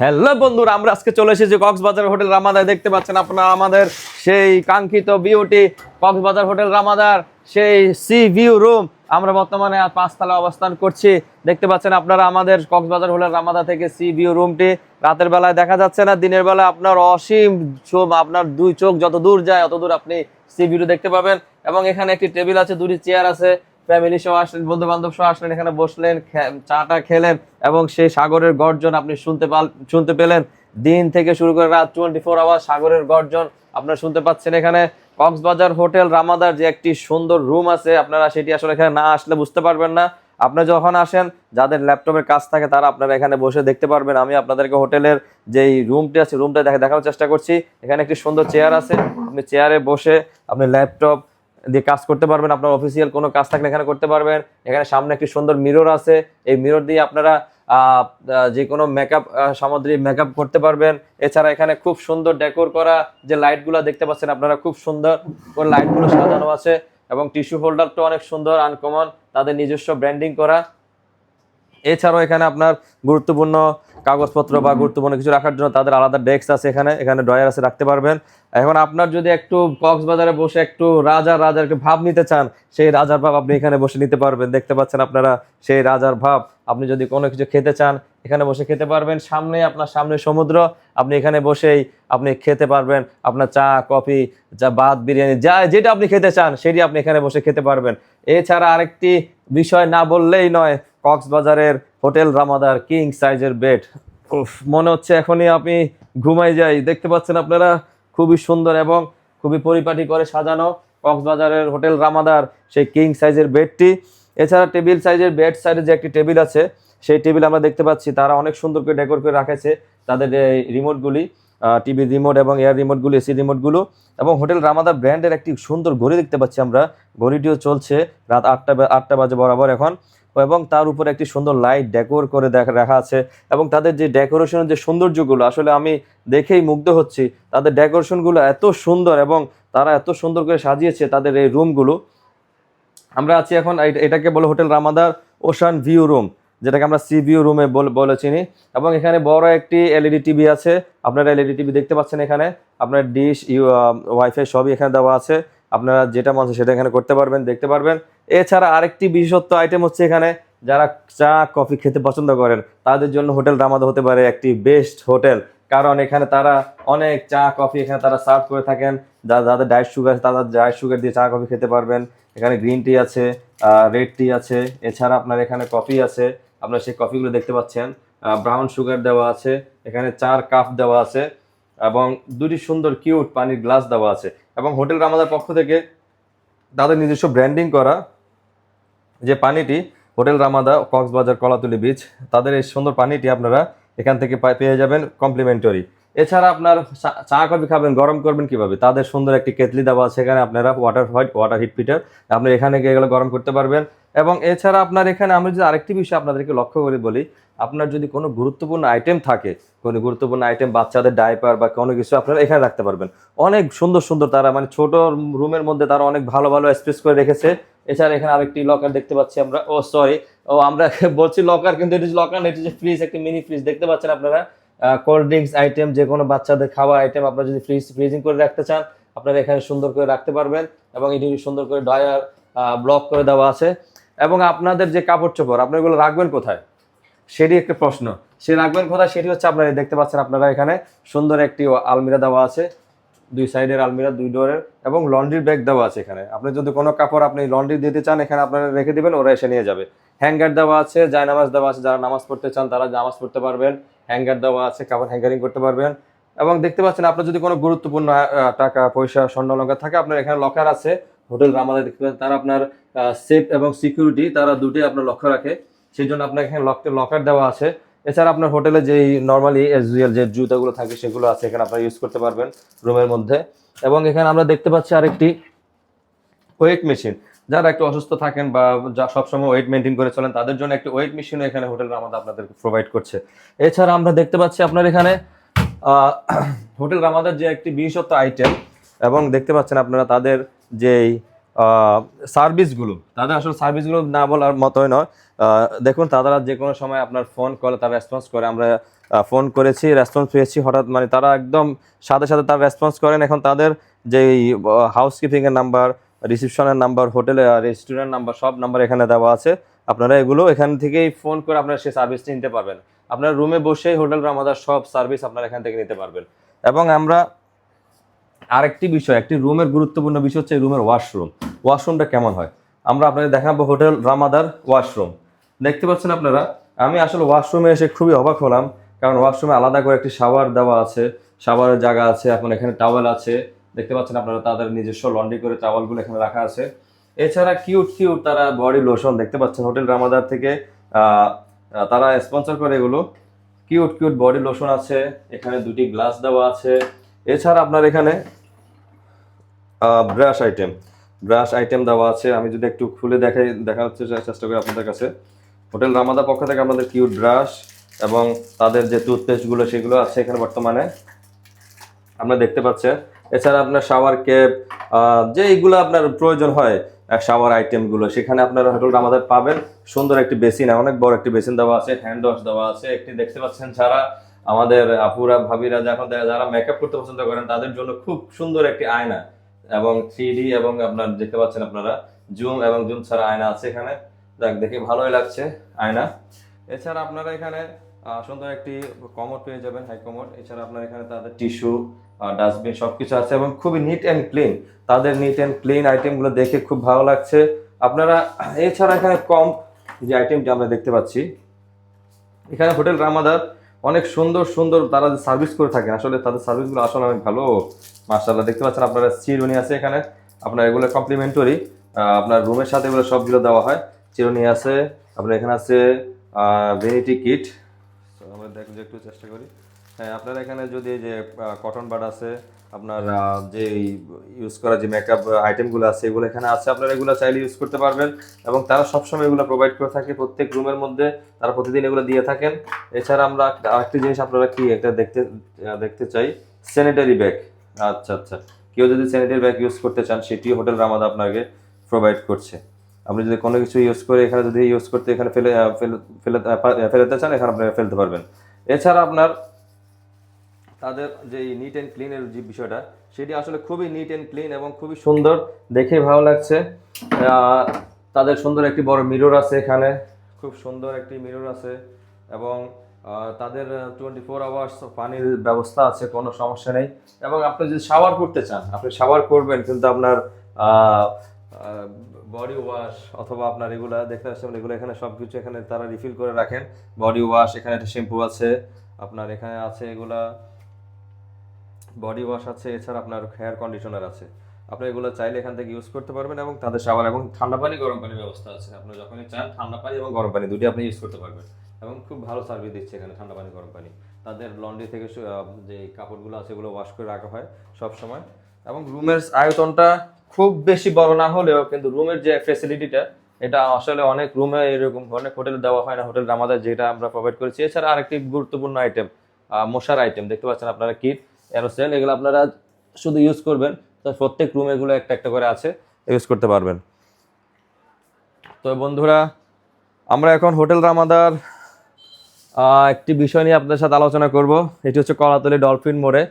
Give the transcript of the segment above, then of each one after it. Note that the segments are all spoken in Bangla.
হ্যালো বন্ধুরা, আমরা আজকে চলে এসেছি কক্সবাজার হোটেল রামাদায়। দেখতে পাচ্ছেন আপনারা আমাদের সেই কাঙ্ক্ষিত বিউটি কক্সবাজার হোটেল রামাদার সেই সি ভিউ রুম। আমরা বর্তমানে 5 তলায় অবস্থান করছি। দেখতে পাচ্ছেন আপনারা আমাদের কক্সবাজার হোটেল রামাদা থেকে সি ভিউ রুমটি রাতের বেলায় দেখা যাচ্ছে না, দিনের বেলায় আপনার অসীম আপনার দুই চোখ যত দূর যায় অত দূর আপনি সি ভিউ দেখতে পাবেন। এবং এখানে একটি টেবিল আছে, দুটি চেয়ার আছে। ফ্যামিলি সহ আসলেন, বন্ধু বান্ধব সহ আসলেন, এখানে বসলেন, চাটা খেলেন এবং সেই সাগরের গর্জন আপনি শুনতে পেলেন। দিন থেকে শুরু করে রাত 24 আওয়ার সাগরের গর্জন আপনারা শুনতে পাচ্ছেন। এখানে কক্সবাজার হোটেল রামাদার যে একটি সুন্দর রুম আছে, আপনারা সেটি আসলে এখানে না আসলে বুঝতে পারবেন না। আপনারা যখন আসেন, যাদের ল্যাপটপের কাজ থাকে তারা আপনারা এখানে বসে দেখতে পারবেন। আমি আপনাদেরকে হোটেলের যেই রুমটি আছে রুমটা দেখানোর চেষ্টা করছি। এখানে একটি সুন্দর চেয়ার আছে, আপনি চেয়ারে বসে আপনি ল্যাপটপ দিয়ে কাজ করতে পারবেন। আপনার অফিসিয়াল কোনো কাজ থাকলে এখানে করতে পারবেন। এখানে সামনে একটি সুন্দর মিরর আছে, এই মিরর দিয়ে আপনারা যে কোনো মেকআপ সামগ্রী মেকআপ করতে পারবেন। এছাড়া এখানে খুব সুন্দর ডেকোর করা যে লাইটগুলো দেখতে পাচ্ছেন আপনারা, খুব সুন্দর করে লাইটগুলো সাজানো আছে এবং টিস্যু হোল্ডারটা অনেক সুন্দর আনকমন, তাদের নিজস্ব ব্র্যান্ডিং করা। এছাড়াও এখানে আপনার গুরুত্বপূর্ণ কাগজপত্র বা গুরুত্বপূর্ণ কিছু রাখার জন্য তাদের আলাদা ডেস্ক আছে, এখানে ড্রয়ার আছে, রাখতে পারবেন। এখন আপনার যদি একটু কক্সবাজারে বসে একটু রাজার একটু ভাব নিতে চান, সেই রাজার ভাব আপনি এখানে বসে নিতে পারবেন। দেখতে পাচ্ছেন আপনারা সেই রাজার ভাব। আপনি যদি কোনো কিছু খেতে চান এখানে বসে খেতে পারবেন। আপনার সামনে সমুদ্র, আপনি এখানে বসেই আপনি খেতে পারবেন। আপনার চা, কফি, ভাত, বিরিয়ানি যেটা আপনি খেতে চান সেটি আপনি এখানে বসে খেতে পারবেন। এছাড়া আরেকটি বিষয় না বললেই নয়, কক্সবাজারের হোটেল রামাদার কিং সাইজের বেড। মনে হচ্ছে এখনই আপনি ঘুমাই যাই। দেখতে পাচ্ছেন আপনারা খুবই সুন্দর এবং খুবই পরিপাটি করে সাজানো কক্সবাজারের হোটেল রামাদার সেই কিং সাইজের বেডটি। এছাড়া টেবিল সাইজের বেড সাইডে যে একটি টেবিল আছে, সেই টেবিল আমরা দেখতে পাচ্ছি তারা অনেক সুন্দর করে ডেকোর করে রাখেছে। তাদের রিমোটগুলি, টিভি রিমোট এবং এয়ার রিমোটগুলো, এসি রিমোটগুলো এবং হোটেল রামাদা ব্র্যান্ডের একটি সুন্দর ঘড়ি দেখতে পাচ্ছি আমরা। ঘড়িটিও চলছে রাত 8টা বাজে বরাবর এখন। এবং তার উপরে একটি সুন্দর লাইট ডেকোর করে রাখা আছে এবং তাদের যে ডেকোরেশনের যে সৌন্দর্যগুলো, আসলে আমি দেখেই মুগ্ধ হচ্ছি। তাদের ডেকোরেশনগুলো এত সুন্দর এবং তারা এত সুন্দর করে সাজিয়েছে তাদের এই রুমগুলো। আমরা আছি এখন, এটাকে বলে হোটেল রামাদার ওশান ভিউ রুম, যেটাকে আমরা সি ভিউ রুমে বলে চিনি। এবং এখানে বড় একটি এলইডি টিভি আছে, আপনারা এলইডি টিভি দেখতে পাচ্ছেন। এখানে আপনার ডিশ, ওয়াইফাই সবই এখানে দেওয়া আছে। আপনারা যেটা মন সেটা এখানে করতে পারবেন, দেখতে পারবেন। এছাড়া আরেকটি বিশেষত্ব আইটেম হচ্ছে, এখানে যারা চা কফি খেতে পছন্দ করেন তাদের জন্য হোটেল রামাদা হতে পারে একটি বেস্ট হোটেল। কারণ এখানে তারা অনেক চা কফি এখানে তারা সার্ভ করে থাকেন। যাদের ডায়েট সুগার আছে তারা ডায়েট সুগার দিয়ে চা কফি খেতে পারবেন। এখানে গ্রিন টি আছে, রেড টি আছে, এছাড়া আপনার এখানে কফি আছে। আপনার সেই কফিগুলো দেখতে পাচ্ছেন, ব্রাউন সুগার দেওয়া আছে, এখানে 4 কাপ দেওয়া আছে এবং দুটি সুন্দর কিউট পানির গ্লাস দেওয়া আছে। এবং হোটেল রামাদার পক্ষ থেকে তাদের নিজস্ব ব্র্যান্ডিং করা যে পানিটি, hotel Ramada Cox's Bazar Kolatoli beach, তাদের এই সুন্দর পানিটি আপনারা এখান থেকে পেয়ে যাবেন কমপ্লিমেন্টারি। এছাড়া আপনার চা কফি খাবেন, গরম করবেন কিভাবে, তাদের সুন্দর একটি কেটলি দেওয়া আছে। এখানে আপনারা ওয়াটার হিট পিটার, আপনি এখানে গিয়ে এগুলো গরম করতে পারবেন। এবং এছাড়া আপনার এখানে আমরা যদি আরেকটি বিষয় আপনাদেরকে লক্ষ্য করে বলি, আপনার যদি কোনো গুরুত্বপূর্ণ আইটেম থাকে, কোনো গুরুত্বপূর্ণ আইটেম, বাচ্চাদের ডাইপার বা কোনো কিছু আপনারা এখানে রাখতে পারবেন। অনেক সুন্দর সুন্দর তারা, মানে ছোট রুমের মধ্যে তারা অনেক ভালো ভালো স্পেস করে রেখেছে। এছাড়া এখানে আরেকটি লকার দেখতে পাচ্ছি আমরা, আমরা বলছি লকার, কিন্তু এটি লকার না, এটি যে ফ্রিজ, একটি মিনি ফ্রিজ দেখতে পাচ্ছেন আপনারা। কোল্ড ড্রিঙ্কস আইটেম, যে কোনো বাচ্চাদের খাওয়া আইটেম আপনারা যদি ফ্রিজিং করে রাখতে চান, আপনারা এখানে সুন্দর করে রাখতে পারবেন। এবং এটি সুন্দর করে ড্রয়ার ব্লক করে দেওয়া আছে। এবং আপনাদের যে কাপড় চোপড় আপনারা এগুলো রাখবেন কোথায়, সেটি একটা প্রশ্ন। সে রাখবেন কোথায়, সেটি হচ্ছে আপনারা দেখতে পাচ্ছেন আপনারা এখানে সুন্দর একটি আলমিরা দেওয়া আছে, 2 সাইডের আলমিরা, 2 ডোরের, এবং লন্ড্রি ব্যাগ দেওয়া আছে। এখানে আপনি যদি কোনো কাপড় আপনি লন্ড্রি দিতে চান, এখানে আপনারা রেখে দিবেন, ওরা এসে নিয়ে যাবে। হ্যাঙ্গার দেওয়া আছে, জায়নামাজ দেওয়া আছে, যারা নামাজ পড়তে চান তারা নামাজ পড়তে পারবেন। হ্যাঙ্গার দেওয়া আছে, কাপড় হ্যাঙ্গারিং করতে পারবেন। এবং দেখতে পাচ্ছেন আপনার যদি কোনো গুরুত্বপূর্ণ টাকা পয়সা স্বর্ণ অলংকার থাকে, আপনার এখানে লকার আছে। হোটেল রামাদা দেখতে পাচ্ছেন তারা আপনার সেফ এবং সিকিউরিটি তারা দুটোই আপনার লক্ষ্য রাখে, সেই জন্য আপনার এখানে লকার দেওয়া আছে। এছাড়া আপনার হোটেলে যেই নর্মালি এসজিএল যে জুতাগুলো থাকে সেগুলো আছে, এখানে আপনারা ইউজ করতে পারবেন রুমের মধ্যে। এবং এখানে আমরা দেখতে পাচ্ছি আরেকটি ওয়েট মেশিন, যারা একটু অসুস্থ থাকেন বা যা সবসময় ওয়েট মেনটেন করে চলেন তাদের জন্য একটি ওয়েট মেশিনও এখানে হোটেল রামাদা আপনাদের প্রোভাইড করছে। এছাড়া আমরা দেখতে পাচ্ছি আপনার এখানে হোটেল রামাদার যে একটি বিশেষত্ব আইটেম, এবং দেখতে পাচ্ছেন আপনারা তাদের যেই সার্ভিসগুলো, তাদের আসলে সার্ভিসগুলো না বলার মতোই নয়। দেখুন তারা যে কোনো সময় আপনার ফোন কলে তারা রেসপন্স করে। আমরা ফোন করেছি, রেসপন্স পেয়েছি হঠাৎ, মানে তারা একদম সাথে সাথে তারা রেসপন্স করেন। এখন তাদের যেই হাউসকিপিংয়ের নাম্বার, রিসিপশনের নাম্বার, হোটেলে রেস্টুরেন্ট নাম্বার, সব নাম্বার এখানে দেওয়া আছে। আপনারা এগুলো এখান থেকেই ফোন করে আপনারা সেই সার্ভিসটি নিতে পারবেন। আপনার রুমে বসেই হোটেল রামাদার সব সার্ভিস আপনারা এখান থেকে নিতে পারবেন। এবং আমরা আরেকটি বিষয়, একটি রুমের গুরুত্বপূর্ণ বিষয় হচ্ছে রুমের ওয়াশরুমটা কেমন হয় আমরা আপনাদের দেখাবো। হোটেল রামাদার ওয়াশরুম দেখতে পাচ্ছেন আপনারা। আমি আসলে ওয়াশরুমে এসে খুবই অবাক হলাম, কারণ ওয়াশরুমে আলাদা করে একটি শাওয়ার দেওয়া আছে, শাওয়ারের জায়গা আছে, এখন এখানে টাওয়েল আছে, দেখতে পাচ্ছেন আপনারা তাদের নিজস্ব লন্ড্রি করে টাওয়েলগুলো এখানে রাখা আছে। এছাড়া কিউট তারা বডি লোশন দেখতে পাচ্ছেন হোটেল রামাদার থেকে তারা স্পন্সর করে এগুলো। কিউট বডি লোশন আছে, এখানে দুটি গ্লাস দেওয়া আছে। এছাড়া আপনার এখানে ব্রাশ আইটেম দেওয়া আছে। আমি যদি একটু খুলে দেখানোর চেষ্টা করি আপনাদের কাছে, হোটেল রামাদার পক্ষ থেকে আপনাদের কিউট ব্রাশ এবং তাদের যে টুথপেস্টগুলো সেগুলো আছে এখানে বর্তমানে আপনারা দেখতে পাচ্ছেন। এছাড়া আপনার শাওয়ার ক্যাপ, যে এইগুলো আপনার প্রয়োজন হয় শাওয়ার আইটেমগুলো সেখানে আপনারা হোটেল রামাদার পাবেন। সুন্দর একটি বেসিন, অনেক বড় একটি বেসিন দেওয়া আছে, হ্যান্ড ওয়াশ দেওয়া আছে একটি দেখতে পাচ্ছেন। যারা আমাদের আপুরা ভাবিরা যখন যারা মেকআপ করতে পছন্দ করেন তাদের জন্য খুব সুন্দর একটি আয়না এবং 3D এবং আপনার দেখতে পাচ্ছেন আপনারা জুম এবং জুম ছাড়া আয়না আছে এখানে, দেখে ভালোই লাগছে আয়না। এছাড়া আপনারা এখানে সুন্দর একটি কমোড পেয়ে যাবেন, হাই কমোড। এছাড়া আপনার এখানে তাদের টিস্যু, ডাস্টবিন সবকিছু আছে এবং খুবই নিট অ্যান্ড ক্লিন। তাদের নিট অ্যান্ড ক্লিন আইটেমগুলো দেখে খুব ভালো লাগছে আপনারা। এছাড়া এখানে কম যে আইটেমটি আমরা দেখতে পাচ্ছি, এখানে হোটেল রামাদার অনেক সুন্দর তারা সার্ভিস করে থাকেন। আসলে তাদের সার্ভিসগুলো আসলে অনেক ভালো, মাশাআল্লাহ। দেখতে পাচ্ছেন আপনারা চিরুনি আছে এখানে, আপনার এগুলো কমপ্লিমেন্টারি, আপনার রুমের সাথে এগুলো সবগুলো দেওয়া হয়। চিরুনি আছে আপনার, এখানে আছে ভ্যানিটি কিট। আমরা দেখো একটু চেষ্টা করি। হ্যাঁ, আপনার এখানে যদি যে কটন বাড আছে, আপনার যে ইউজ করা যে মেকআপ আইটেমগুলো আছে এগুলো এখানে আছে, আপনারা এগুলো চাইলে ইউজ করতে পারবেন। এবং তারা সবসময় এগুলো প্রোভাইড করে থাকে প্রত্যেক রুমের মধ্যে, তারা প্রতিদিন এগুলো দিয়ে থাকেন। এছাড়া আমরা আরেকটি জিনিস আপনারা কি একটা দেখতে চাই, স্যানিটারি ব্যাগ। আচ্ছা, কেউ যদি স্যানিটারি ব্যাগ ইউজ করতে চান সেটি হোটেল রামাদা আপনাকে প্রোভাইড করছে। আপনি যদি কোনো কিছু ইউজ করে এখানে যদি ইউজ করতে এখানে ফেলতে চান এখানে আপনারা ফেলতে পারবেন। এছাড়া আপনার তাদের যে নিট অ্যান্ড ক্লিনের যে বিষয়টা সেটি আসলে খুবই নিট অ্যান্ড ক্লিন এবং খুবই সুন্দর, দেখে ভালো লাগছে। তাদের সুন্দর একটি বড় মিরর আছে এখানে, খুব সুন্দর একটি মিরর আছে। এবং তাদের 24 আওয়ার্স পানির ব্যবস্থা আছে, কোনো সমস্যা নেই। এবং আপনি যদি শাওয়ার করতে চান আপনি শাওয়ার করবেন, কিন্তু আপনার বডি ওয়াশ অথবা আপনার এগুলা দেখতে পাচ্ছেন এগুলো এখানে সবকিছু এখানে তারা রিফিল করে রাখেন। বডি ওয়াশ, এখানে একটা শ্যাম্পু আছে, আপনার এখানে আছে এগুলা বডি ওয়াশ আছে। এছাড়া আপনার হেয়ার কন্ডিশনার আছে, আপনি এগুলো চাইলে এখান থেকে ইউজ করতে পারবেন। এবং তাদের শাওয়ার এবং ঠান্ডা পানি গরম পানির ব্যবস্থা আছে, আপনি যখনই চান ঠান্ডা পানি এবং গরম পানি দুটি আপনি ইউজ করতে পারবেন। এবং খুব ভালো সার্ভিস দিচ্ছে এখানে ঠান্ডা পানি গরম পানি। তাদের লন্ড্রি থেকে যে কাপড়গুলো আছে এগুলো ওয়াশ করে রাখা হয় সব সময়। এবং রুমের আয়তনটা খুব বেশি বড় না হলেও কিন্তু রুমের যে ফ্যাসিলিটিটা এটা আসলে অনেক রুমে এরকম অনেক হোটেলে দেওয়া হয় না, হোটেল রামাদার যেটা আমরা প্রোভাইড করেছি। এছাড়া আরেকটি গুরুত্বপূর্ণ আইটেম মশার আইটেম দেখতে পাচ্ছেন আপনারা, কিট এরোসেল, এগুলো আপনারা শুধু ইউজ করবেন, তো প্রত্যেক রুমে এগুলো একটা করে আছে, ইউজ করতে পারবেন। তো বন্ধুরা, আমরা এখন হোটেল রামাদার একটি বিষয় নিয়ে আপনাদের সাথে আলোচনা করব। এটি হচ্ছে কলাতলী ডলফিন মোড়ে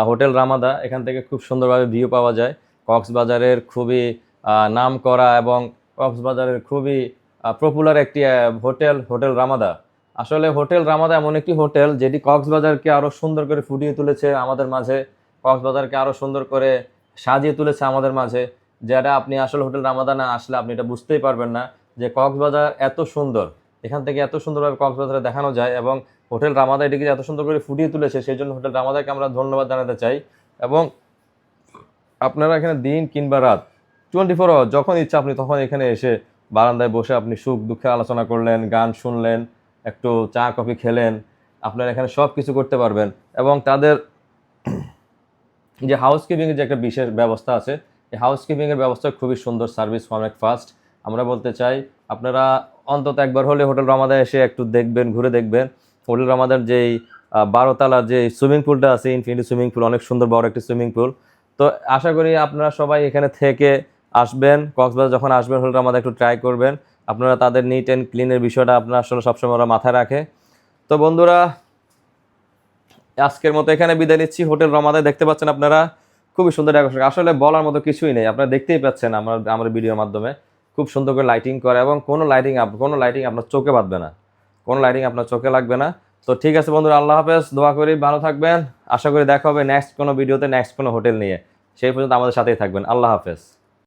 হোটেল রামাদা। এখান থেকে খুব সুন্দরভাবে ভিউ পাওয়া যায়। কক্সবাজারের খুবই নাম করা এবং কক্সবাজারের খুবই পপুলার একটি হোটেল রামাদা। আসলে হোটেল রামাদা এমন একটি হোটেল যেটি কক্সবাজারকে আরও সুন্দর করে ফুটিয়ে তুলেছে আমাদের মাঝে, কক্সবাজারকে আরও সুন্দর করে সাজিয়ে তুলেছে আমাদের মাঝে, যেটা আপনি আসলে হোটেল রামাদা না আসলে আপনি এটা বুঝতেই পারবেন না যে কক্সবাজার এত সুন্দর। এখান থেকে এত সুন্দরভাবে কক্সবাজারে দেখানো যায় এবং হোটেল রামাদা এটিকে এত সুন্দর করে ফুটিয়ে তুলেছে, সেই জন্য হোটেল রামাদাকে আমরা ধন্যবাদ জানাতে চাই। এবং আপনারা এখানে দিন কিংবা রাত 24 আওয়ার যখন ইচ্ছা আপনি তখন এখানে এসে বারান্দায় বসে আপনি সুখ দুঃখে আলোচনা করলেন, গান শুনলেন, একটু চা কফি খেলেন, আপনারা এখানে সব কিছু করতে পারবেন। এবং তাদের যে হাউসকিপিংয়ের যে একটা বিশেষ ব্যবস্থা আছে, এই হাউসকিপিংয়ের ব্যবস্থা খুবই সুন্দর, সার্ভিস অনেক ফাস্ট। আমরা বলতে চাই আপনারা অন্তত একবার হলে হোটেল রামাদা এসে একটু দেখবেন, ঘুরে দেখবেন। হোটেল রামাদার যেই 12 তলার যে সুইমিং পুলটা আছে, ইনফিনিটি সুইমিং পুল, অনেক সুন্দর বড় একটি সুইমিং পুল। তো আশা করি আপনারা সবাই এখানে থেকে আসবেন, কক্সবাজার যখন আসবেন হোটেল রামাদা একটু ট্রাই করবেন। আপনারা তাদের নিট অ্যান্ড ক্লিনের বিষয়টা আপনারা আসলে সবসময় ওরা মাথায় রাখে। তো বন্ধুরা, আজকের মতো এখানে বিদায় নিচ্ছি। হোটেল রমাদায় দেখতে পাচ্ছেন আপনারা খুবই সুন্দর ডেকোরেশন, আসলে বলার মতো কিছুই নেই, আপনারা দেখতেই পাচ্ছেন আমার ভিডিওর মাধ্যমে খুব সুন্দর করে লাইটিং করে, এবং কোনো লাইটিং আপনার চোখে বাঁধবে না, কোনো লাইটিং আপনার চোখে লাগবে না। তো ঠিক আছে বন্ধুরা, আল্লাহ হাফেজ, দোয়া করি ভালো থাকবেন। আশা করি দেখা হবে নেক্সট কোনো ভিডিওতে, নেক্সট কোনো হোটেল নিয়ে। সেই পর্যন্ত আমাদের সাথেই থাকবেন। আল্লাহ হাফেজ।